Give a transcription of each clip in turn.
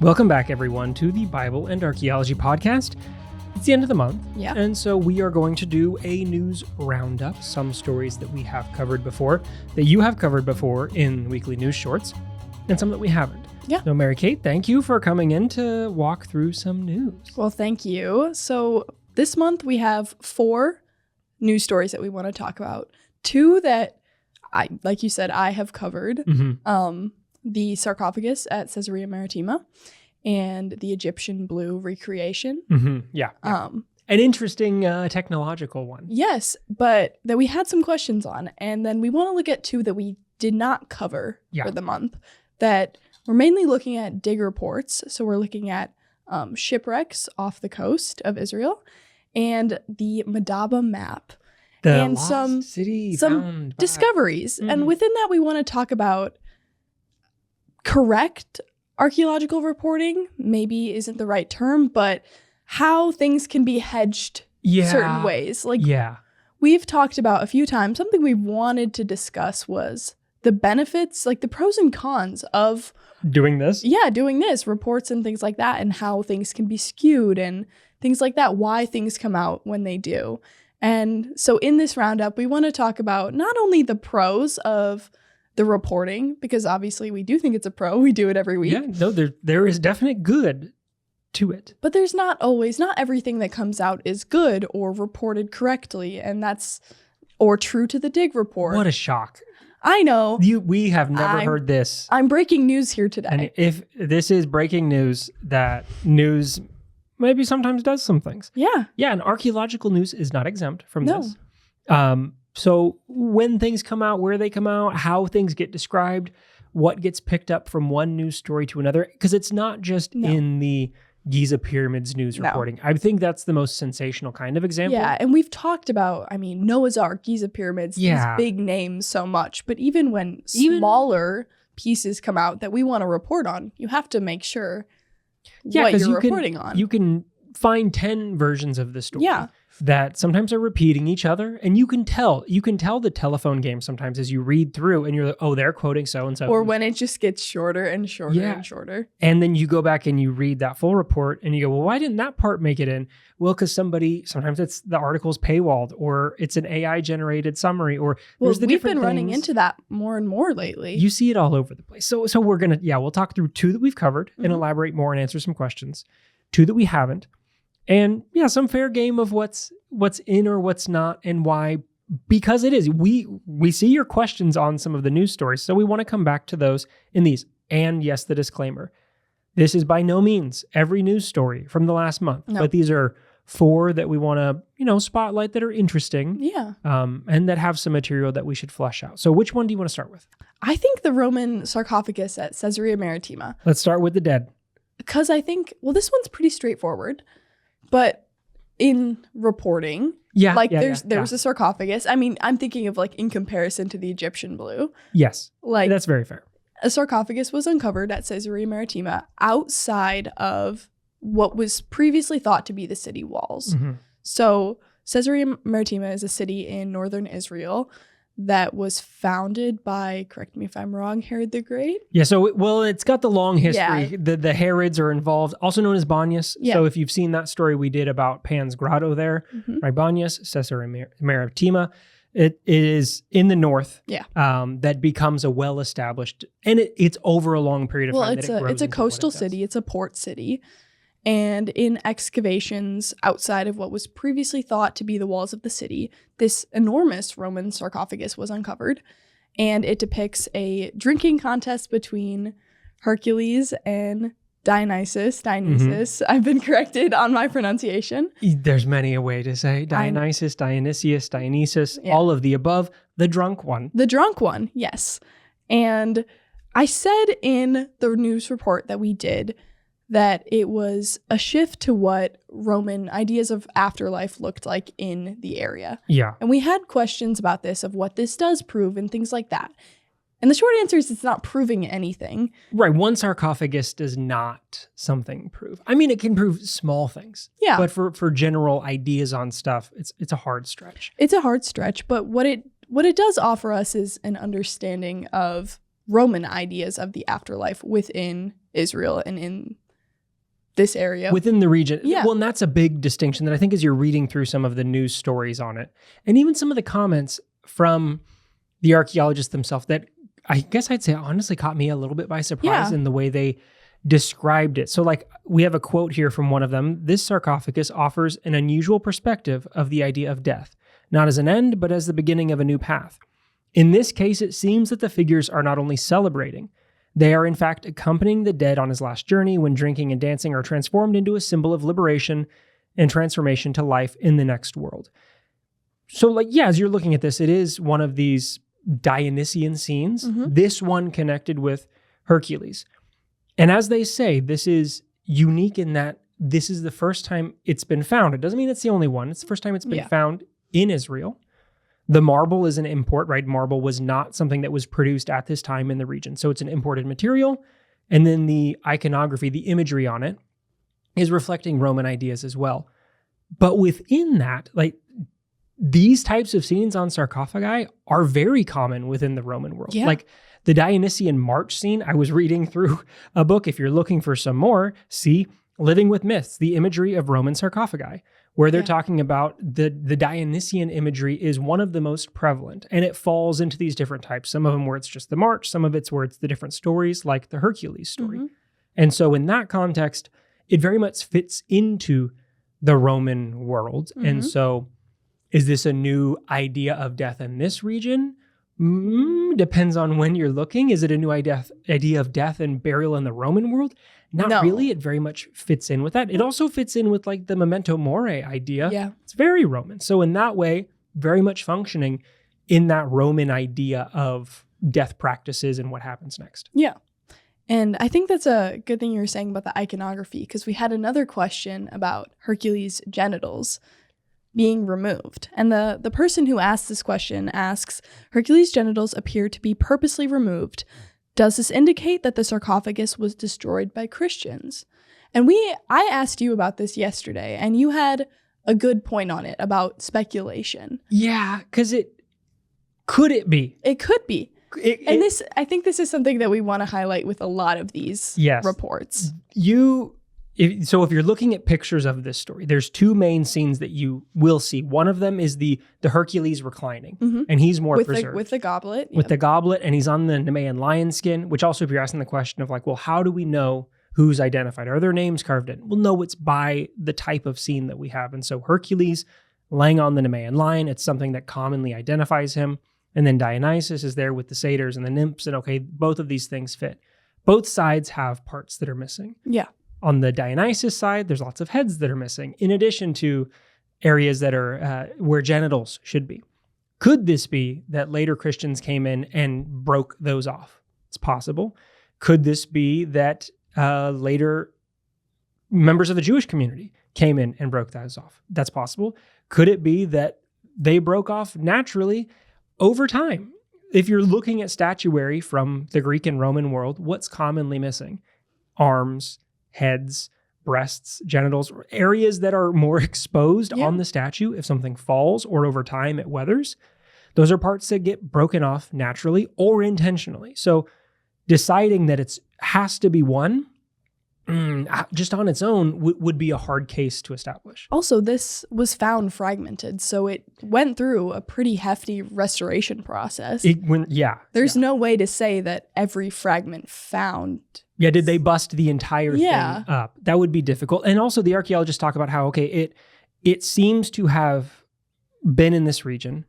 Welcome back, everyone, to the Bible and Archaeology podcast. It's the end of the month, and so we are going to do a news roundup, some stories that we have covered before, that you have covered before in weekly news shorts, and some that we haven't. Yeah. So, Mary Kate, thank you for coming in to walk through some news. Well, thank you. So this month we have 4 news stories that we want to talk about. 2 that, like you said, I have covered. The sarcophagus at Caesarea Maritima and the Egyptian blue recreation. An interesting technological one. Yes, but that we had some questions on. And then we want to look at 2 that we did not cover for the month, that we're mainly looking at dig reports. So we're looking at shipwrecks off the coast of Israel and the Madaba Map. And some discoveries. And within that, we want to talk about correct archaeological reporting, maybe isn't the right term, but how things can be hedged certain ways. We've talked about a few times, something we wanted to discuss was the benefits, like the pros and cons of doing this. Doing this, reports and things like that, and how things can be skewed and things like that, why things come out when they do. And so in this roundup, we want to talk about not only the pros of the reporting, because obviously we do think it's a pro. We do it every week. Yeah, no, there is definite good to it. But there's not everything that comes out is good or reported correctly, and or true to the dig report. What a shock. I know. We have never heard this. I'm breaking news here today. And if this is breaking news, that news maybe sometimes does some things. Yeah. Yeah, and archaeological news is not exempt from this. So when things come out, where they come out, how things get described, what gets picked up from one news story to another, because it's not just in the Giza Pyramids news reporting. I think that's the most sensational kind of example. Yeah, and we've talked about, Noah's Ark, Giza Pyramids, these big names so much, but even when smaller pieces come out that we want to report on, you have to make sure what you're reporting on. You can find 10 versions of the story. That sometimes are repeating each other, and you can tell the telephone game sometimes as you read through, and you're like, oh, they're quoting so and so, or when it just gets shorter and shorter and shorter, and then you go back and you read that full report, and you go, well, why didn't that part make it in? Well, because sometimes it's the article's paywalled, or it's an AI generated summary, or there's the we've different been running things. into that more and more lately. You see it all over the place. So we're gonna we'll talk through 2 that we've covered and elaborate more and answer some questions. 2 that we haven't. And some fair game of what's in or what's not and why, because it is. We see your questions on some of the news stories, so we want to come back to those in these. And yes, the disclaimer. This is by no means every news story from the last month, but these are 4 that we want to, spotlight that are interesting. Yeah. And that have some material that we should flesh out. So which one do you want to start with? I think the Roman sarcophagus at Caesarea Maritima. Let's start with the dead. Because I think, this one's pretty straightforward. But in reporting, there's a sarcophagus. I'm thinking of in comparison to the Egyptian blue. Yes, that's very fair. A sarcophagus was uncovered at Caesarea Maritima outside of what was previously thought to be the city walls. So Caesarea Maritima is a city in northern Israel that was founded by, correct me if I'm wrong, Herod the Great? Yeah, so, it's got the long history. Yeah. The Herods are involved, also known as Banyas. Yeah. So if you've seen that story we did about Pan's Grotto there, right, Banyas, Caesarea Maritima, it is in the north that becomes a well-established, and it's over a long period of time. It's a coastal city. It's a port city. And in excavations outside of what was previously thought to be the walls of the city, this enormous Roman sarcophagus was uncovered. And it depicts a drinking contest between Hercules and Dionysus. I've been corrected on my pronunciation. There's many a way to say Dionysus, Dionysius, all of the above. The drunk one. The drunk one, yes. And I said in the news report that we did that it was a shift to what Roman ideas of afterlife looked like in the area. Yeah. And we had questions about this, of what this does prove and things like that. And the short answer is it's not proving anything. Right. One sarcophagus does not something prove. It can prove small things. Yeah. But for general ideas on stuff, it's a hard stretch. It's a hard stretch, but what it does offer us is an understanding of Roman ideas of the afterlife within Israel and in this area. Within the region. Yeah. Well, and that's a big distinction that I think as you're reading through some of the news stories on it, and even some of the comments from the archaeologists themselves that I guess I'd say honestly caught me a little bit by surprise in the way they described it. So like we have a quote here from one of them. This sarcophagus offers an unusual perspective of the idea of death, not as an end, but as the beginning of a new path. In this case, it seems that the figures are not only celebrating, they are in fact accompanying the dead on his last journey when drinking and dancing are transformed into a symbol of liberation and transformation to life in the next world. So like, yeah, as you're looking at this, it is one of these Dionysian scenes, this one connected with Hercules. And as they say, this is unique in that this is the first time it's been found. It doesn't mean it's the only one. It's the first time it's been found in Israel. The marble is an import, right? Marble was not something that was produced at this time in the region. So it's an imported material. And then the iconography, the imagery on it, is reflecting Roman ideas as well. But within that, like these types of scenes on sarcophagi are very common within the Roman world. Yeah. Like the Dionysian March scene, I was reading through a book. If you're looking for some more, see Living with Myths, the imagery of Roman sarcophagi, where they're talking about the Dionysian imagery is one of the most prevalent, and it falls into these different types. Some of them where it's just the march, some of it's where it's the different stories, like the Hercules story. And so in that context, it very much fits into the Roman world. And so is this a new idea of death in this region? Depends on when you're looking. Is it a new idea of death and burial in the Roman world? Not really. It very much fits in with that. It also fits in with like the memento mori idea. Yeah. It's very Roman. So in that way, very much functioning in that Roman idea of death practices and what happens next. Yeah. And I think that's a good thing you were saying about the iconography, because we had another question about Hercules' genitals being removed. And the person who asked this question asks, Hercules' genitals appear to be purposely removed. Does this indicate that the sarcophagus was destroyed by Christians? And I asked you about this yesterday, and you had a good point on it about speculation. Yeah, because could it be? It could be. I think this is something that we want to highlight with a lot of these reports. If you're looking at pictures of this story, there's two main scenes that you will see. One of them is the Hercules reclining, and he's more preserved. With the goblet. With the goblet, and he's on the Nemean lion skin, which also, if you're asking the question of like, well, how do we know who's identified? Are their names carved in? Well, no, it's by the type of scene that we have. And so Hercules laying on the Nemean lion, it's something that commonly identifies him. And then Dionysus is there with the satyrs and the nymphs, and okay, both of these things fit. Both sides have parts that are missing. Yeah. On the Dionysus side, there's lots of heads that are missing, in addition to areas that are where genitals should be. Could this be that later Christians came in and broke those off? It's possible. Could this be that later members of the Jewish community came in and broke those off? That's possible. Could it be that they broke off naturally over time? If you're looking at statuary from the Greek and Roman world, what's commonly missing? Arms, heads, breasts, genitals, areas that are more exposed on the statue if something falls or over time it weathers. Those are parts that get broken off naturally or intentionally. So deciding that it has to be one, just on its own, would be a hard case to establish. Also, this was found fragmented, so it went through a pretty hefty restoration process. There's no way to say that every fragment found... Yeah, did they bust the entire thing up? That would be difficult. And also the archaeologists talk about how, it seems to have been in this region,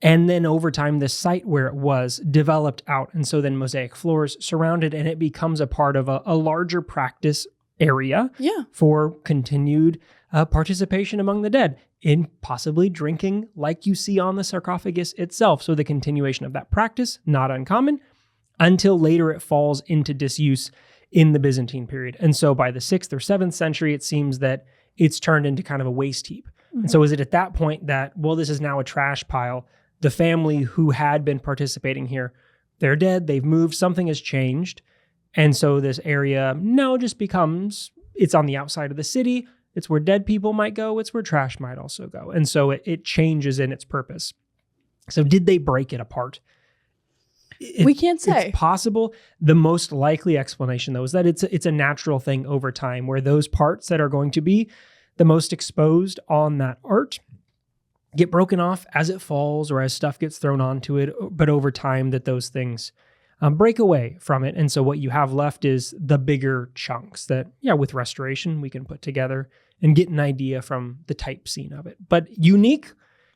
and then over time, the site where it was developed out. And so then mosaic floors surrounded, and it becomes a part of a larger practice area for continued participation among the dead in possibly drinking like you see on the sarcophagus itself. So the continuation of that practice, not uncommon, until later it falls into disuse in the Byzantine period. And so by the 6th or 7th century, it seems that it's turned into kind of a waste heap. Mm-hmm. And so is it at that point that, well, this is now a trash pile? The family who had been participating here, they're dead, they've moved, something has changed. And so this area now just becomes, it's on the outside of the city, it's where dead people might go, it's where trash might also go. And so it changes in its purpose. So did they break it apart? We can't say. It's possible. The most likely explanation, though, is that it's a natural thing over time, where those parts that are going to be the most exposed on that art get broken off as it falls or as stuff gets thrown onto it. But over time, that those things break away from it. And so what you have left is the bigger chunks that, with restoration, we can put together and get an idea from the type scene of it. But unique.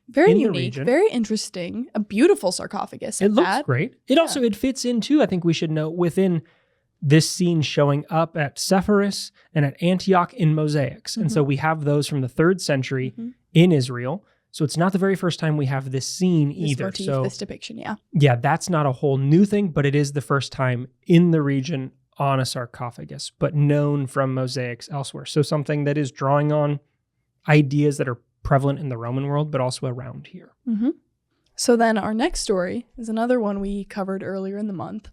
Very unique, very interesting. A beautiful sarcophagus. It looks great. It also, it fits into, I think we should note, within this scene showing up at Sepphoris and at Antioch in mosaics. And so we have those from the 3rd century in Israel. So it's not the very first time we have this scene either. Motif, so this depiction, Yeah, that's not a whole new thing, but it is the first time in the region on a sarcophagus, but known from mosaics elsewhere. So something that is drawing on ideas that are prevalent in the Roman world, but also around here. So then our next story is another one we covered earlier in the month,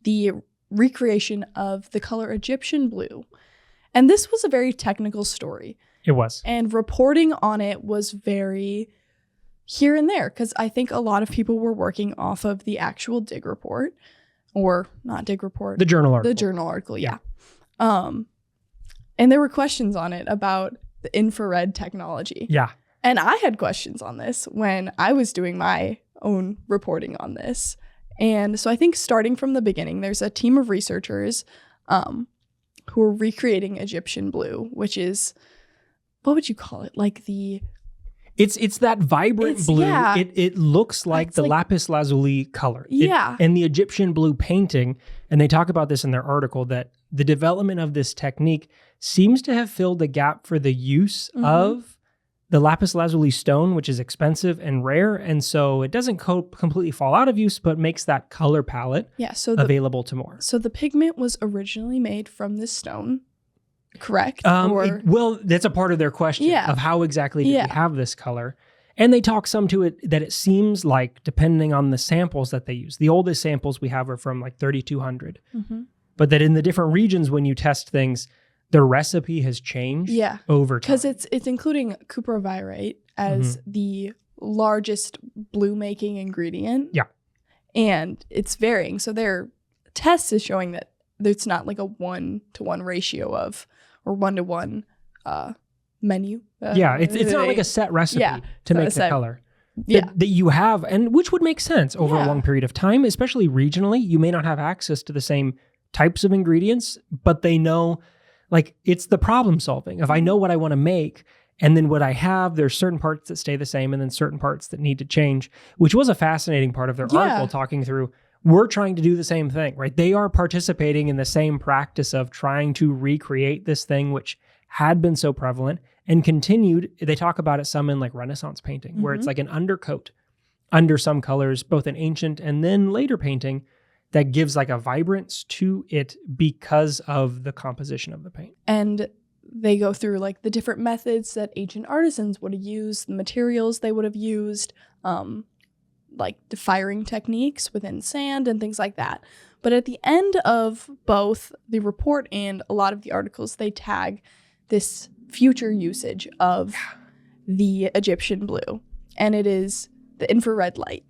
the recreation of the color Egyptian blue. And this was a very technical story. It was. And reporting on it was very here and there, because I think a lot of people were working off of the actual dig report, or not dig report. The journal article. The journal article, yeah. And there were questions on it about the infrared technology. Yeah. And I had questions on this when I was doing my own reporting on this. And so I think starting from the beginning, there's a team of researchers who are recreating Egyptian blue, which is, what would you call it? Like the... It's that vibrant blue. Yeah. It looks like the lapis lazuli color. Yeah. And the Egyptian blue painting, and they talk about this in their article, that the development of this technique seems to have filled a gap for the use of the lapis lazuli stone, which is expensive and rare. And so it doesn't completely fall out of use, but makes that color palette available to more. So the pigment was originally made from this stone, correct? Well, that's a part of their question of how exactly did we have this color. And they talk some to it that it seems like, depending on the samples that they use, the oldest samples we have are from like 3200. But that in the different regions, when you test things, the recipe has changed over time. Because it's including cuprovirate as the largest blue making ingredient. Yeah. And it's varying. So their test is showing that it's not like a 1-to-1 ratio of, or 1-to-1 menu. It's not like a set recipe to make the color. That you have, and which would make sense over a long period of time, especially regionally. You may not have access to the same types of ingredients, but they know, like, it's the problem solving. If I know what I want to make, and then what I have, there's certain parts that stay the same, and then certain parts that need to change, which was a fascinating part of their article, talking through, we're trying to do the same thing, right? They are participating in the same practice of trying to recreate this thing, which had been so prevalent and continued. They talk about it some in like Renaissance painting, where it's like an undercoat under some colors, both in ancient and then later painting, that gives like a vibrance to it because of the composition of the paint. And they go through like the different methods that ancient artisans would have used, the materials they would have used, like the firing techniques within sand and things like that. But at the end of both the report and a lot of the articles, they tag this future usage of the Egyptian blue, and it is the infrared light.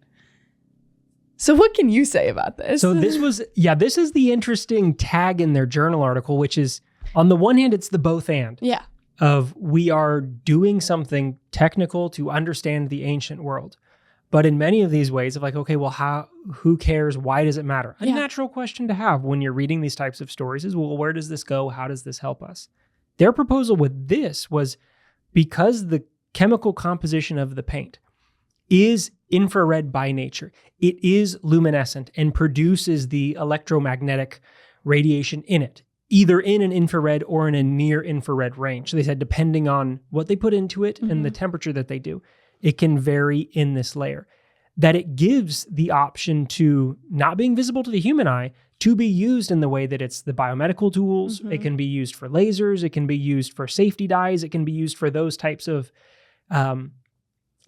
So what can you say about this? So this is the interesting tag in their journal article, which is, on the one hand, it's the both and. Yeah. Of we are doing something technical to understand the ancient world. But in many of these ways of like, okay, well, who cares? Why does it matter? A natural question to have when you're reading these types of stories is, well, where does this go? How does this help us? Their proposal with this was, because the chemical composition of the paint is infrared by nature, it is luminescent and produces the electromagnetic radiation in it, either in an infrared or in a near infrared range. So they said, depending on what they put into it and the temperature that they do, it can vary in this layer. That it gives the option to, not being visible to the human eye, to be used in the way that it's the biomedical tools. It can be used for lasers. It can be used for safety dyes. It can be used for those types of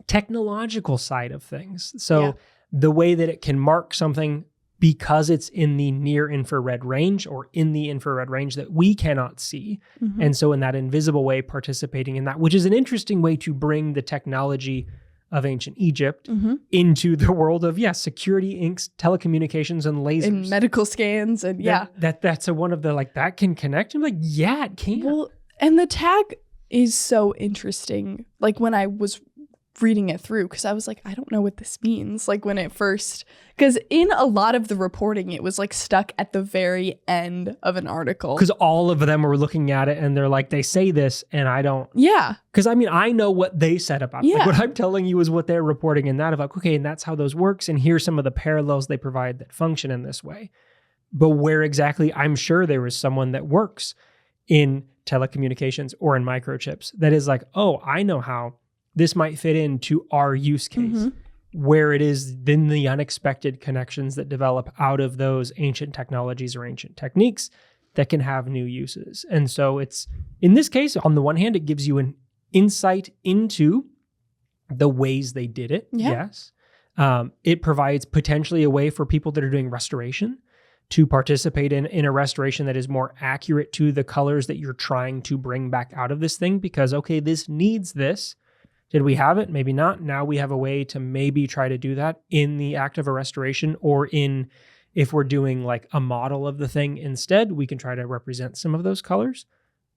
technological side of things. So the way that it can mark something because it's in the near infrared range or in the infrared range that we cannot see. And so in that invisible way, participating in that, which is an interesting way to bring the technology of ancient Egypt into the world of, security, inks, telecommunications, and lasers. And medical scans. And That's one of the, like, that can connect. I'm like, yeah, it can. Well, and the tag is so interesting. Like, when I was reading it through, because I was like, I don't know what this means. Like, when it first, because in a lot of the reporting, it was like stuck at the very end of an article. Because all of them were looking at it and they're like, they say this and I don't. Yeah. Because I mean, I know what they said about it. Yeah. Like, what I'm telling you is what they're reporting, and that of like, okay, and that's how those works. And here's some of the parallels they provide that function in this way. But where exactly, I'm sure there was someone that works in telecommunications or in microchips that is like, oh, I know how this might fit into our use case, where it is then the unexpected connections that develop out of those ancient technologies or ancient techniques that can have new uses. And so it's, in this case, on the one hand, it gives you an insight into the ways they did it. Yeah. Yes. It provides potentially a way for people that are doing restoration to participate in a restoration that is more accurate to the colors that you're trying to bring back out of this thing, because, okay, this needs this. Did we have it? Maybe not. Now we have a way to maybe try to do that in the act of a restoration, or if we're doing like a model of the thing instead, we can try to represent some of those colors,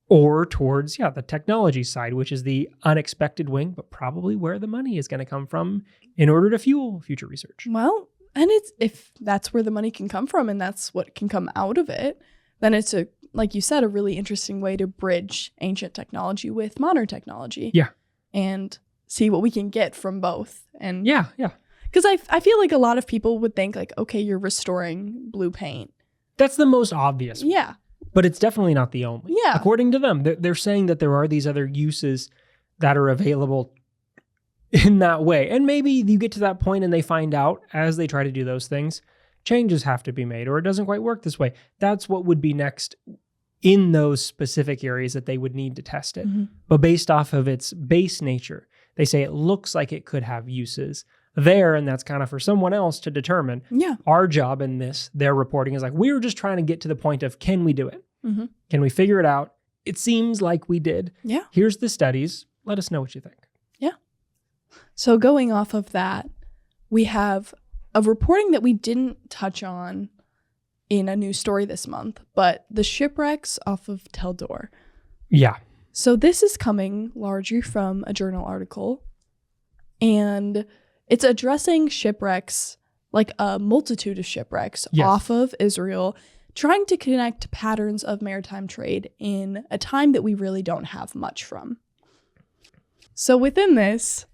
or towards, the technology side, which is the unexpected wing, but probably where the money is going to come from in order to fuel future research. Well, and if that's where the money can come from and that's what can come out of it, then it's like you said, a really interesting way to bridge ancient technology with modern technology. Yeah. And see what we can get from both. And yeah. Because I feel like a lot of people would think like, okay, you're restoring blue paint. That's the most obvious one. Yeah. But it's definitely not the only. Yeah. According to them, they're saying that there are these other uses that are available in that way. And maybe you get to that point and they find out as they try to do those things, changes have to be made, or it doesn't quite work this way. That's what would be next in those specific areas that they would need to test it. But based off of its base nature, they say it looks like it could have uses there, and that's kind of for someone else to determine. Yeah. Our job in this, their reporting, is like, we were just trying to get to the point of, can we do it? Can we figure it out? It seems like we did. Yeah. Here's the studies. Let us know what you think. Yeah. So going off of that, we have a reporting that we didn't touch on in a news story this month, but the shipwrecks off of Tel Dor. Yeah. So this is coming largely from a journal article, and it's addressing shipwrecks, like a multitude of shipwrecks off of Israel, trying to connect patterns of maritime trade in a time that we really don't have much from. So within this,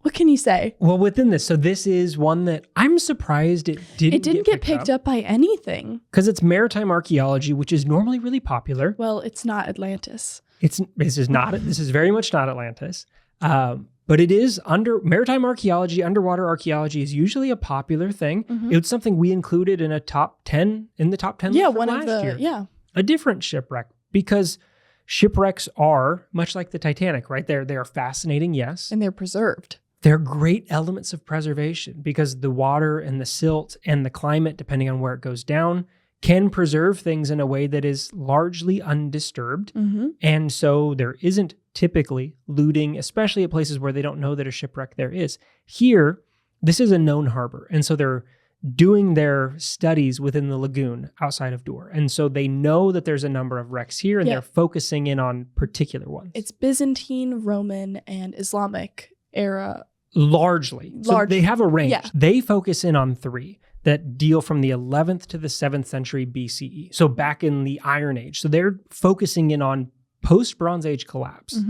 what can you say? Well, within this, so this is one that I'm surprised it didn't get picked up by anything. Because it's maritime archaeology, which is normally really popular. Well, it's not Atlantis. This is very much not Atlantis. But it is maritime archaeology, underwater archaeology is usually a popular thing. It was something we included in the top 10 list from last year. Yeah. A different shipwreck, because shipwrecks are much like the Titanic, right? They are fascinating, yes. And they're preserved. They're great elements of preservation because the water and the silt and the climate, depending on where it goes down, can preserve things in a way that is largely undisturbed. And so there isn't typically looting, especially at places where they don't know that a shipwreck there is. Here, this is a known harbor. And so they're doing their studies within the lagoon outside of Dor. And so they know that there's a number of wrecks here, and they're focusing in on particular ones. It's Byzantine, Roman, and Islamic era. Largely. So they have a range. Yeah. They focus in on 3 that deal from the 11th to the 7th century BCE. So back in the Iron Age. So they're focusing in on post-Bronze Age collapse,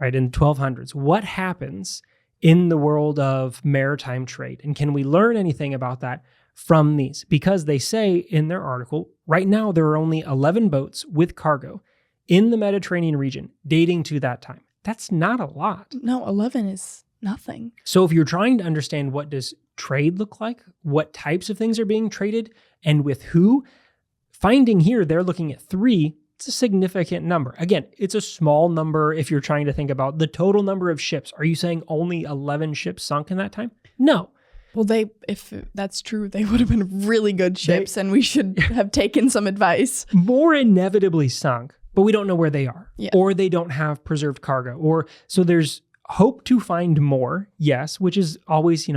right, in the 1200s. What happens in the world of maritime trade? And can we learn anything about that from these? Because they say in their article, right now there are only 11 boats with cargo in the Mediterranean region dating to that time. That's not a lot. No, 11 is nothing. So if you're trying to understand what does trade look like, what types of things are being traded, and with who, finding here they're looking at 3, it's a significant number. Again, it's a small number if you're trying to think about the total number of ships. Are you saying only 11 ships sunk in that time? No. Well, if that's true, they would have been really good ships, and we should have taken some advice. More inevitably sunk, but we don't know where they are. Yeah. Or they don't have preserved cargo. Or so there's hope to find more, yes, which is always,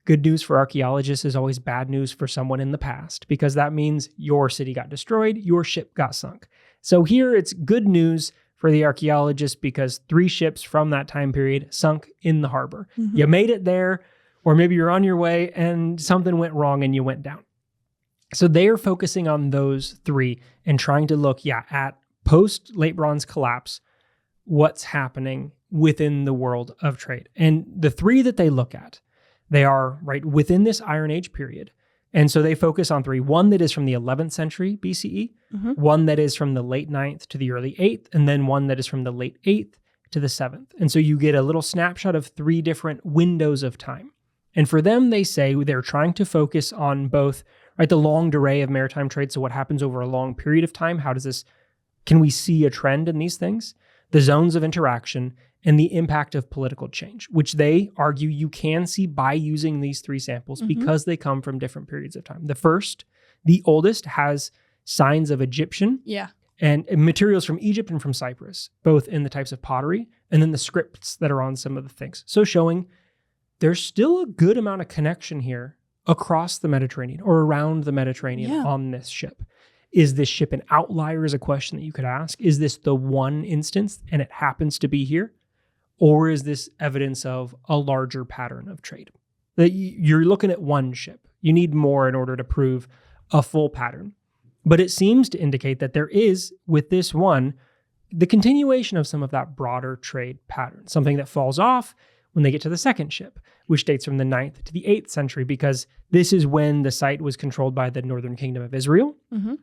good news for archaeologists is always bad news for someone in the past, because that means your city got destroyed, your ship got sunk. So here it's good news for the archaeologists because 3 ships from that time period sunk in the harbor. Mm-hmm. You made it there, or maybe you're on your way and something went wrong and you went down. So they are focusing on those 3 and trying to look, at post-late bronze collapse, what's happening within the world of trade. And the 3 that they look at, they are right within this Iron Age period. And so they focus on 3. One that is from the 11th century BCE, mm-hmm. one that is from the late 9th to the early 8th, and then one that is from the late 8th to the 7th. And so you get a little snapshot of 3 different windows of time. And for them, they say they're trying to focus on both, right, the longue durée of maritime trade. So what happens over a long period of time? Can we see a trend in these things? The zones of interaction and the impact of political change, which they argue you can see by using these 3 samples mm-hmm. because they come from different periods of time. The first, the oldest, has signs of Egyptian and materials from Egypt and from Cyprus, both in the types of pottery and then the scripts that are on some of the things. So showing there's still a good amount of connection here across the Mediterranean or around the Mediterranean on this ship. Is this ship an outlier is a question that you could ask. Is this the one instance and it happens to be here? Or is this evidence of a larger pattern of trade? That you're looking at one ship. You need more in order to prove a full pattern. But it seems to indicate that there is, with this one, the continuation of some of that broader trade pattern, something that falls off when they get to the second ship, which dates from the 9th to the 8th century, because this is when the site was controlled by the Northern Kingdom of Israel. Mm-hmm.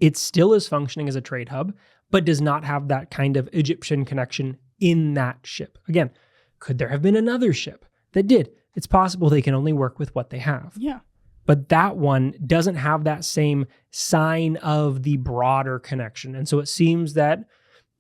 It still is functioning as a trade hub, but does not have that kind of Egyptian connection in that ship. Again, could there have been another ship that did? It's possible they can only work with what they have. Yeah. But that one doesn't have that same sign of the broader connection. And so it seems that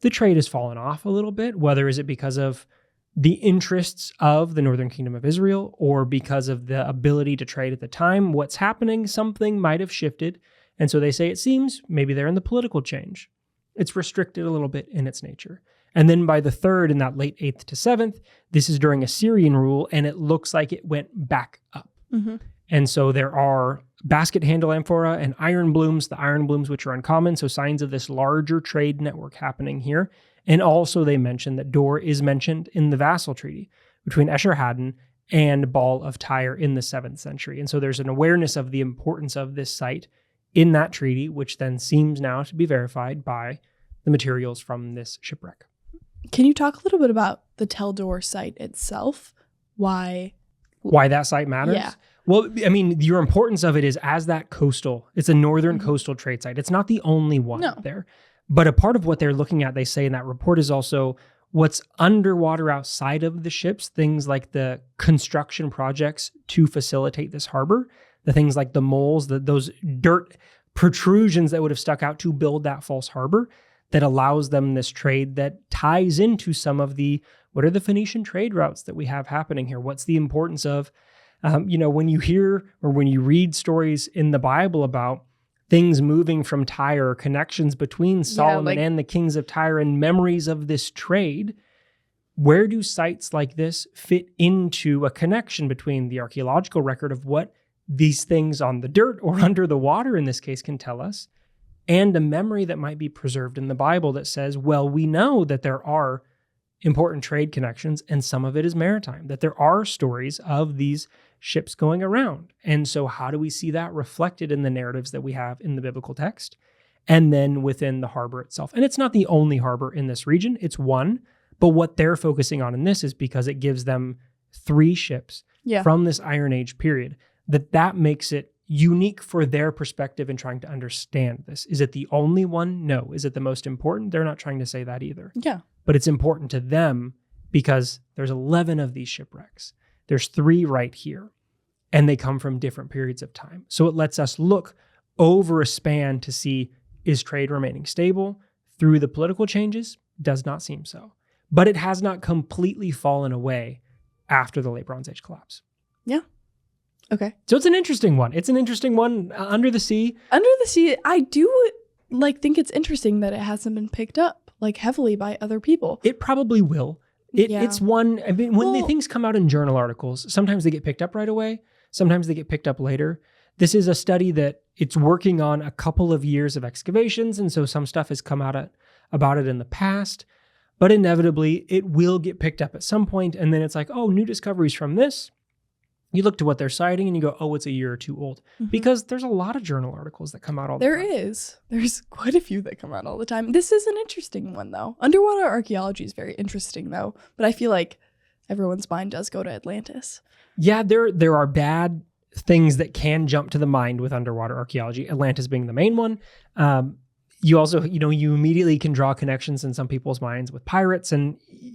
the trade has fallen off a little bit, whether is it because of the interests of the Northern Kingdom of Israel or because of the ability to trade at the time. What's happening, something might have shifted. And so they say it seems maybe they're in the political change. It's restricted a little bit in its nature. And then by the 3rd, in that late 8th to 7th, this is during Assyrian rule, and it looks like it went back up. Mm-hmm. And so there are basket handle amphora and iron blooms, the iron blooms which are uncommon, so signs of this larger trade network happening here. And also they mention that Dor is mentioned in the vassal treaty between Esarhaddon and Baal of Tyre in the 7th century. And so there's an awareness of the importance of this site in that treaty, which then seems now to be verified by the materials from this shipwreck. Can you talk a little bit about the Tel Dor site itself? Why that site matters? Yeah. Well, I mean, your importance of it is as that coastal, it's a northern coastal trade site. It's not the only one there. But a part of what they're looking at, they say in that report, is also what's underwater outside of the ships, things like the construction projects to facilitate this harbor, the things like the moles, those dirt protrusions that would have stuck out to build that false harbor that allows them this trade that ties into some of what are the Phoenician trade routes that we have happening here? What's the importance of, when you hear or when you read stories in the Bible about things moving from Tyre, connections between Solomon and the kings of Tyre and memories of this trade, where do sites like this fit into a connection between the archaeological record of what these things on the dirt or under the water in this case can tell us, and a memory that might be preserved in the Bible that says, well, we know that there are important trade connections and some of it is maritime, that there are stories of these ships going around. And so how do we see that reflected in the narratives that we have in the biblical text and then within the harbor itself? And it's not the only harbor in this region, it's one, but what they're focusing on in this is because it gives them 3 ships from this Iron Age period, that makes it unique for their perspective in trying to understand this. Is it the only one? No. Is it the most important? They're not trying to say that either. Yeah. But it's important to them because there's 11 of these shipwrecks. There's 3 right here, and they come from different periods of time. So it lets us look over a span to see, is trade remaining stable through the political changes? Does not seem so. But it has not completely fallen away after the late Bronze Age collapse. Yeah. Okay. So it's an interesting one. It's an interesting one. Under the sea. Under the sea, I do think it's interesting that it hasn't been picked up heavily by other people. It probably will. It's one, I mean, when the Well- things come out in journal articles, sometimes they get picked up right away. Sometimes they get picked up later. This is a study that it's working on a couple of years of excavations. And so some stuff has come out about it in the past, but inevitably it will get picked up at some point. And then it's like, oh, new discoveries from this. You look to what they're citing and you go, oh, it's a year or two old. Because there's a lot of journal articles that come out all the time. There is. There's quite a few that come out all the time. This is an interesting one, though. Underwater archaeology is very interesting, though. But I feel like everyone's mind does go to Atlantis. Yeah, there are bad things that can jump to the mind with underwater archaeology, Atlantis being the main one. You also, you immediately can draw connections in some people's minds with pirates,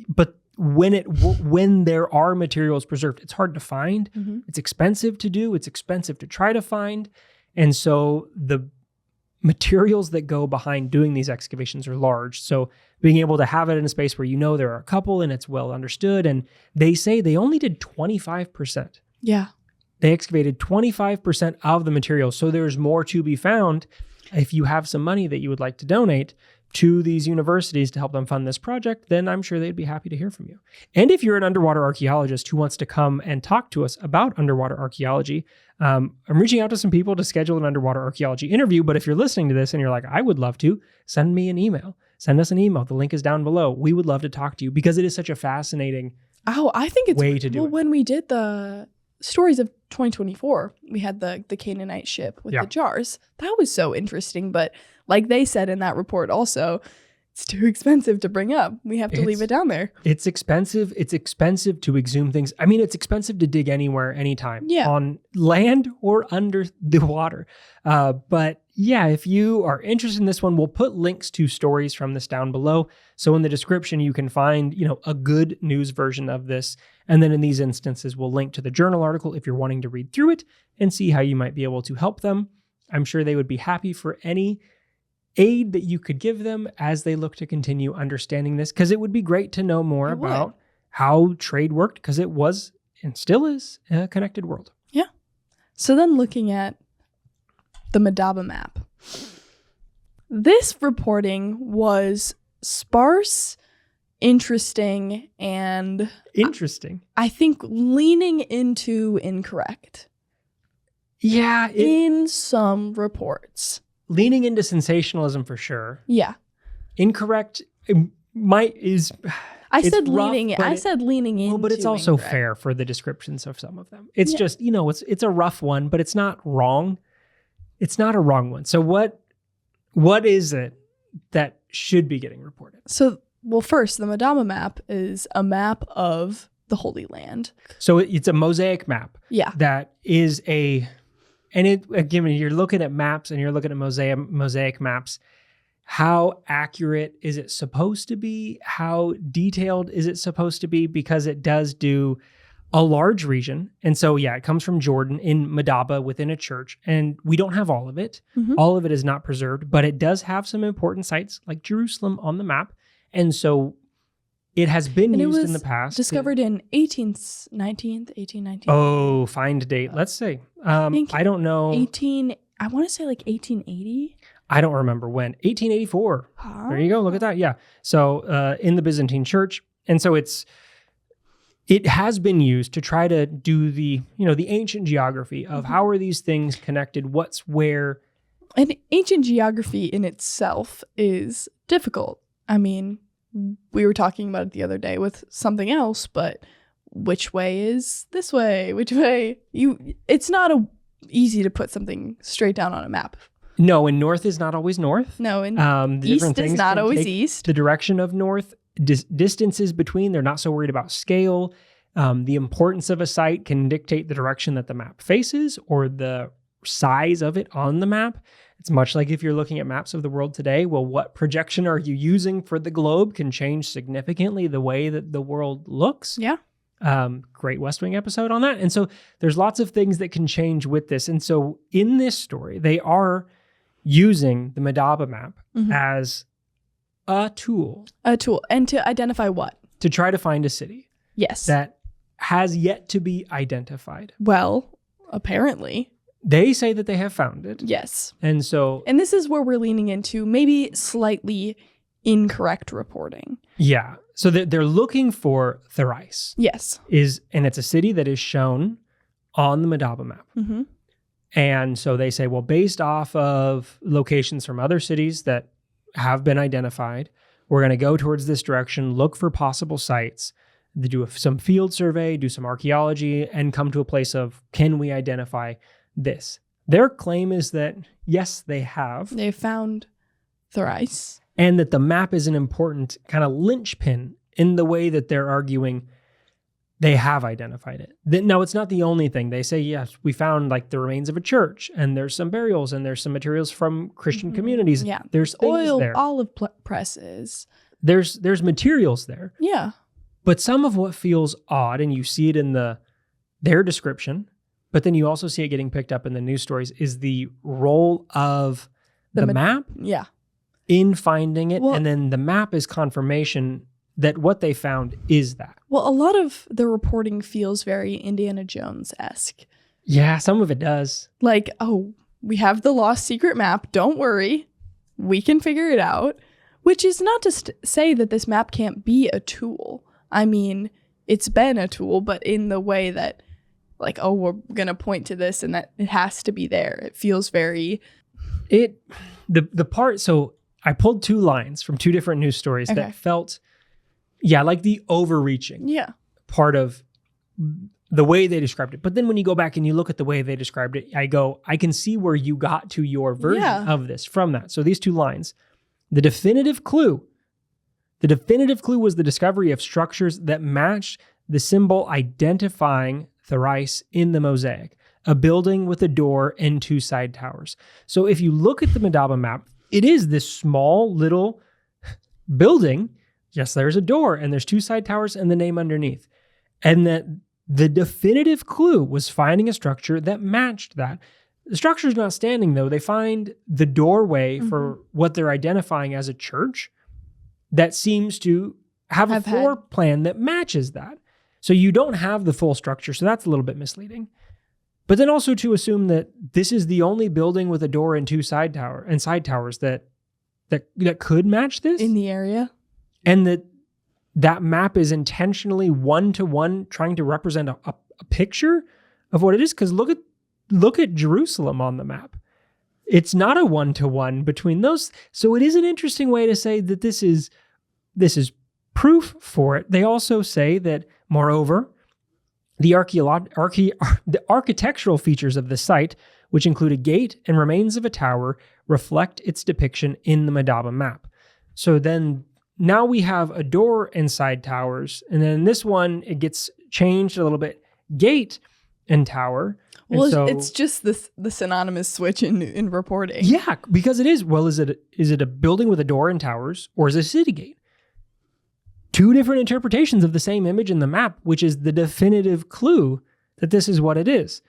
but when there are materials preserved, it's hard to find. It's expensive to do. It's expensive to try to find. And so the materials that go behind doing these excavations are large. So being able to have it in a space where there are a couple and it's well understood. And they say they only did 25%. Yeah. They excavated 25% of the materials. So there's more to be found. If you have some money that you would like to donate to these universities to help them fund this project, then I'm sure they'd be happy to hear from you. And if you're an underwater archaeologist who wants to come and talk to us about underwater archaeology, I'm reaching out to some people to schedule an underwater archaeology interview. But if you're listening to this and you're like, I would love to, send me an email. Send us an email. The link is down below. We would love to talk to you because it is such a fascinating I think it's way to do it. When we did the stories of 2024, we had the Canaanite ship with the jars. That was so interesting. But like they said in that report also, it's too expensive to bring up. We have to leave it down there. It's expensive. It's expensive to exhume things. I mean, it's expensive to dig anywhere, anytime, on land or under the water. But yeah, if you are interested in this one, we'll put links to stories from this down below. So in the description, you can find, a good news version of this. And then in these instances, we'll link to the journal article if you're wanting to read through it and see how you might be able to help them. I'm sure they would be happy for any aid that you could give them as they look to continue understanding this, because it would be great to know more about how trade worked, because it was and still is a connected world. Yeah. So then looking at the Madaba map, this reporting was sparse, interesting, and I think leaning into incorrect. Yeah. In some reports. Leaning into sensationalism for sure. Yeah. Incorrect I said leaning into. Well, but it's also incorrect. fair for the descriptions of some of them. It's just, it's a rough one, but it's not wrong. It's not a wrong one. So what is it that should be getting reported? So, first, the Madaba map is a map of the Holy Land. So it's a mosaic map. Yeah. That is again, you're looking at maps and you're looking at mosaic maps. How accurate is it supposed to be? How detailed is it supposed to be? Because it does do a large region. And so, it comes from Jordan in Madaba within a church. And we don't have all of it. Mm-hmm. All of it is not preserved, but it does have some important sites like Jerusalem on the map. And so it has been used in the past. Discovered in 1819. Oh, find date. Let's see. I don't know. I want to say like 1880. I don't remember when. 1884. There you go. Look at that. Yeah. So in the Byzantine Church. And so it has been used to try to do the ancient geography of how are these things connected, what's where. And ancient geography in itself is difficult. I mean, we were talking about it the other day with something else, but which way is this way? Which way? It's not easy to put something straight down on a map. No, and north is not always north. No, and east is not always east. The direction of north, distances between, they're not so worried about scale. The importance of a site can dictate the direction that the map faces or the size of it on the map. It's much like if you're looking at maps of the world today, well, what projection are you using for the globe can change significantly the way that the world looks. Yeah. Great West Wing episode on that. And so there's lots of things that can change with this. And so in this story, they are using the Madaba map as a tool. And to identify what? To try to find a city. Yes. That has yet to be identified. Well, apparently. They say that they have found it. Yes. And so... And this is where we're leaning into maybe slightly incorrect reporting. Yeah. So they're looking for Tharais. Yes. And it's a city that is shown on the Madaba map. Mm-hmm. And so they say, well, based off of locations from other cities that have been identified, we're going to go towards this direction, look for possible sites, do some field survey, do some archaeology, and come to a place of, can we identify this? Their claim is that, yes, they have. They found Tharais. And that the map is an important kind of linchpin in the way that they're arguing they have identified it. Now, it's not the only thing. They say, yes, we found like the remains of a church, and there's some burials, and there's some materials from Christian communities. Yeah. There's oil, there. olive presses. There's materials there. Yeah. But some of what feels odd, and you see it in their description, but then you also see it getting picked up in the news stories, is the role of the map Yeah. in finding it. Well, and then the map is confirmation that what they found is that. Well, a lot of the reporting feels very Indiana Jones-esque. Yeah, some of it does. Like, oh, we have the lost secret map. Don't worry. We can figure it out. Which is not to say that this map can't be a tool. I mean, it's been a tool, but in the way that, like, oh, we're going to point to this and that it has to be there. It feels very... So I pulled two lines from two different news stories that felt... Yeah, like the overreaching part of the way they described it. But then when you go back and you look at the way they described it, I can see where you got to your version of this from that. So these two lines, the definitive clue was the discovery of structures that matched the symbol identifying Tharais in the mosaic, a building with a door and two side towers. So if you look at the Madaba map, it is this small little building. Yes, there's a door and there's two side towers and the name underneath. And that the definitive clue was finding a structure that matched that. The structure's not standing though. They find the doorway for what they're identifying as a church that seems to have a floor plan that matches that. So you don't have the full structure. So that's a little bit misleading. But then also to assume that this is the only building with a door and two side towers that could match this in the area. And that map is intentionally one-to-one trying to represent a picture of what it is. Because look at Jerusalem on the map. It's not a one-to-one between those. So it is an interesting way to say that this is proof for it. They also say that, moreover, the architectural features of the site, which include a gate and remains of a tower, reflect its depiction in the Madaba map. So then... Now we have a door and side towers, and then this one, it gets changed a little bit, gate and tower. Well, and so, it's just the synonymous switch in reporting. Yeah, because it is. Well, is it a building with a door and towers, or is it a city gate? Two different interpretations of the same image in the map, which is the definitive clue that this is what it is.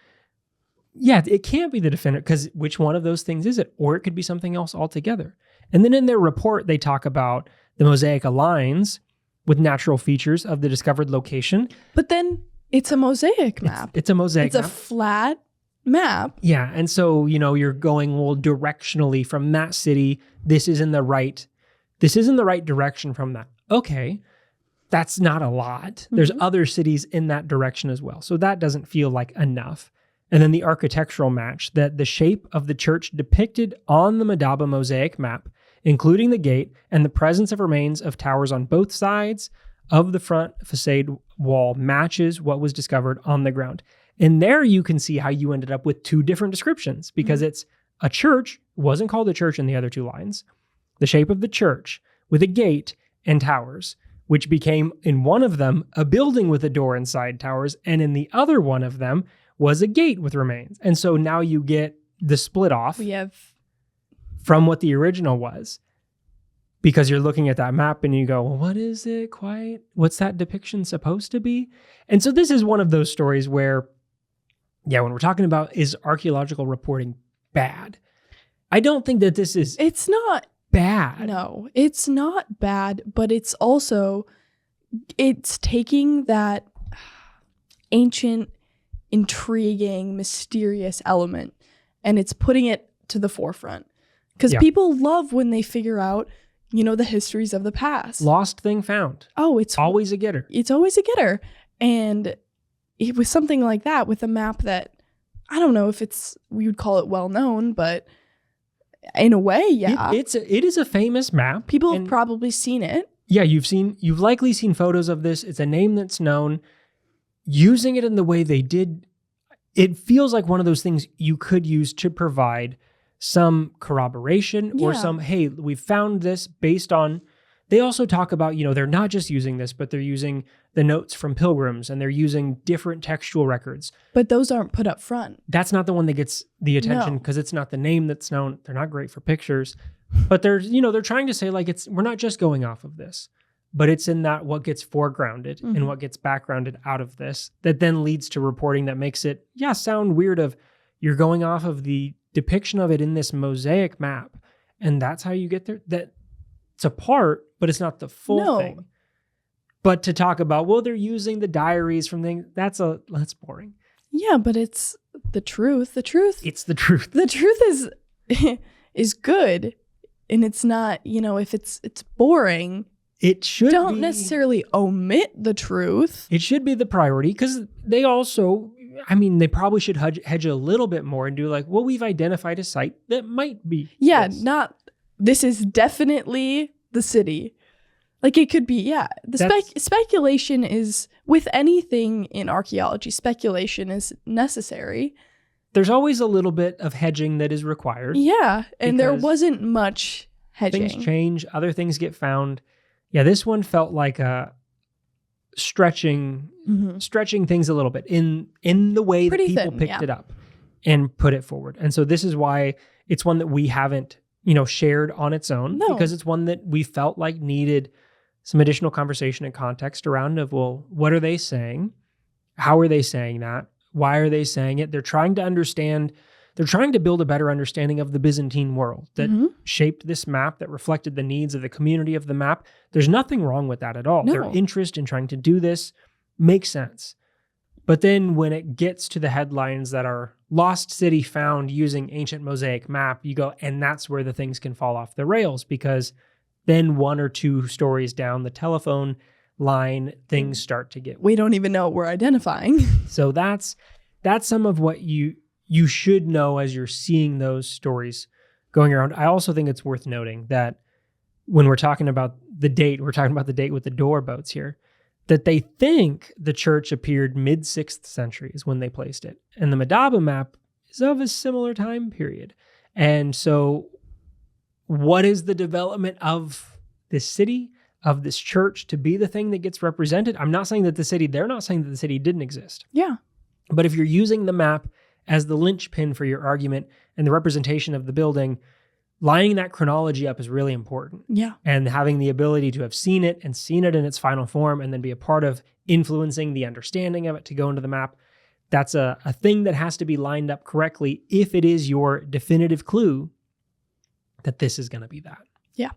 Yeah, it can't be the definitive, because which one of those things is it? Or it could be something else altogether. And then in their report, they talk about the mosaic aligns with natural features of the discovered location. But then it's a mosaic map. It's a mosaic map. It's a flat map. Yeah. And so, you're going, well, directionally from that city, this is in the right direction from that. Okay. That's not a lot. There's other cities in that direction as well. So that doesn't feel like enough. And then the architectural match, that the shape of the church depicted on the Madaba mosaic map, including the gate and the presence of remains of towers on both sides of the front facade wall, matches what was discovered on the ground. And there you can see how you ended up with two different descriptions, because it's a church, wasn't called a church in the other two lines, the shape of the church with a gate and towers, which became in one of them a building with a door and side towers, and in the other one of them was a gate with remains. And so now you get the split off. We have... from what the original was, because you're looking at that map and you go, well, what is it quite? What's that depiction supposed to be? And so this is one of those stories where, when we're talking about, is archaeological reporting bad? I don't think that this is... It's not bad. No, it's not bad, but it's also, it's taking that ancient, intriguing, mysterious element and it's putting it to the forefront. Because people love when they figure out, the histories of the past. Lost thing found. Oh, it's always a getter. It's always a getter. And it was something like that with a map that, I don't know if we would call it well known, but in a way, yeah. It is a famous map. People have probably seen it. Yeah, you've likely seen photos of this. It's a name that's known. Using it in the way they did, it feels like one of those things you could use to provide some corroboration or some, hey, we found this based on. They also talk about, they're not just using this, but they're using the notes from pilgrims and they're using different textual records. But those aren't put up front. That's not the one that gets the attention because it's not the name that's known. They're not great for pictures, but they're trying to say like we're not just going off of this, but it's in that what gets foregrounded and what gets backgrounded out of this that then leads to reporting that makes it, sound weird of you're going off of the depiction of it in this mosaic map. And that's how you get there. That it's a part, but it's not the full thing. But to talk about, they're using the diaries from things, that's boring. Yeah, but it's the truth. It's the truth. The truth is good. And it's not, if it's boring, it should don't necessarily omit the truth. It should be the priority because they also, they probably should hedge a little bit more and do like, we've identified a site that might be. Yeah, this is definitely the city. Like it could be, speculation is, with anything in archaeology, speculation is necessary. There's always a little bit of hedging that is required. Yeah, and there wasn't much hedging. Things change, other things get found. Yeah, this one felt like a stretching things a little bit in the way that people picked it up and put it forward. And so this is why it's one that we haven't, shared on its own because it's one that we felt like needed some additional conversation and context around what are they saying? How are they saying that? Why are they saying it? They're trying to understand, they're trying to build a better understanding of the Byzantine world that shaped this map, that reflected the needs of the community of the map. There's nothing wrong with that at all. Their interest in trying to do this makes sense. But then when it gets to the headlines that are lost city found using ancient mosaic map, you go, and that's where the things can fall off the rails because then one or two stories down the telephone line, things start to get. We don't even know what we're identifying. So that's some of what you should know as you're seeing those stories going around. I also think it's worth noting that when we're talking about the date, we're talking about the date with the door boats here, that they think the church appeared mid-6th century is when they placed it. And the Madaba map is of a similar time period. And so what is the development of this city, of this church to be the thing that gets represented? I'm not saying that they're not saying that the city didn't exist. Yeah. But if you're using the map as the linchpin for your argument and the representation of the building, lining that chronology up is really important. Yeah. And having the ability to have seen it and seen it in its final form and then be a part of influencing the understanding of it to go into the map, that's a thing that has to be lined up correctly if it is your definitive clue that this is going to be that. Yeah.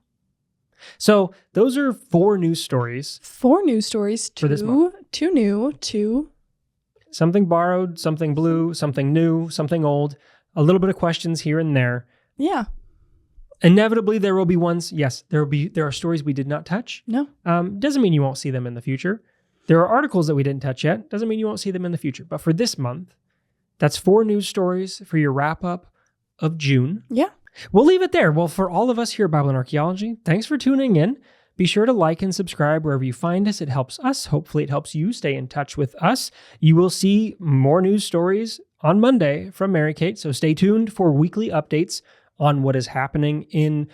So those are 4 news stories. 4 news stories. For this month. 2 new, 2. Something borrowed, something blue, something new, something old. A little bit of questions here and there. Yeah. Inevitably, there will be ones. Yes, there are stories we did not touch. No. Doesn't mean you won't see them in the future. There are articles that we didn't touch yet. Doesn't mean you won't see them in the future. But for this month, that's 4 news stories for your wrap up of June. Yeah. We'll leave it there. Well, for all of us here at Bible Archaeology, thanks for tuning in. Be sure to like and subscribe wherever you find us. It helps us. Hopefully it helps you stay in touch with us. You will see more news stories on Monday from Mary Kate, so stay tuned for weekly updates on what is happening in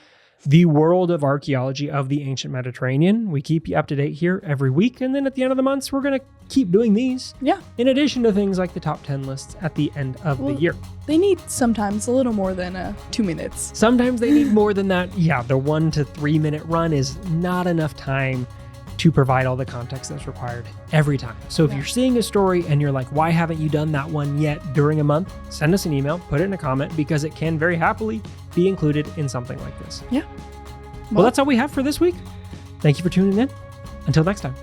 the world of archaeology of the ancient Mediterranean. We keep you up to date here every week, and then at the end of the months, we're going to keep doing these. Yeah. In addition to things like the top 10 lists at the end of the year. They need sometimes a little more than 2 minutes. Sometimes they need more than that. Yeah, the 1 to 3 minute run is not enough time to provide all the context that's required every time. So if you're seeing a story and you're like, why haven't you done that one yet during a month? Send us an email, put it in a comment, because it can very happily be included in something like this. Yeah. Well, that's all we have for this week. Thank you for tuning in. Until next time.